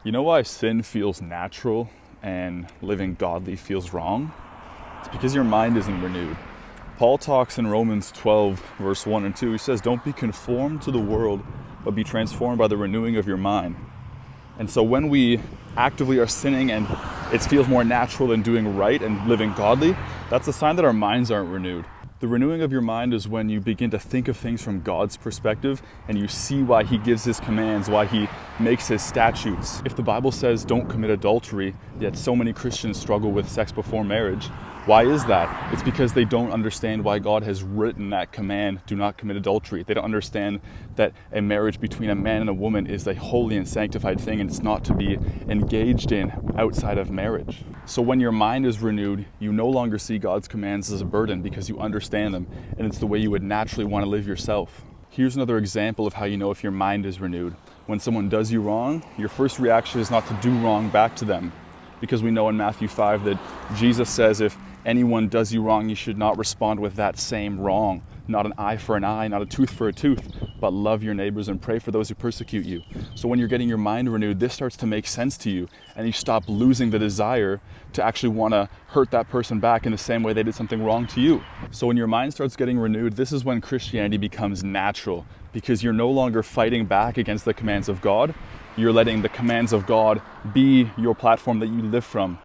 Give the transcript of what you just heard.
You know why sin feels natural and living godly feels wrong? It's because your mind isn't renewed. Paul talks in Romans 12, verse 1 and 2. He says, "Don't be conformed to the world, but be transformed by the renewing of your mind." And so when we actively are sinning and it feels more natural than doing right and living godly, that's a sign that our minds aren't renewed. The renewing of your mind is when you begin to think of things from God's perspective and you see why He gives His commands, why He makes His statutes. If the Bible says don't commit adultery, yet so many Christians struggle with sex before marriage, why is that? It's because they don't understand why God has written that command, do not commit adultery. They don't understand that a marriage between a man and a woman is a holy and sanctified thing, and it's not to be engaged in outside of marriage. So when your mind is renewed, you no longer see God's commands as a burden because you understand them, and it's the way you would naturally want to live yourself. Here's another example of how you know if your mind is renewed. When someone does you wrong, your first reaction is not to do wrong back to them, because we know in Matthew 5 that Jesus says if anyone does you wrong, you should not respond with that same wrong. Not an eye for an eye, not a tooth for a tooth, but love your neighbors and pray for those who persecute you. So when you're getting your mind renewed, this starts to make sense to you, and you stop losing the desire to actually want to hurt that person back in the same way they did something wrong to you. So when your mind starts getting renewed, this is when Christianity becomes natural, because you're no longer fighting back against the commands of God. You're letting the commands of God be your platform that you live from.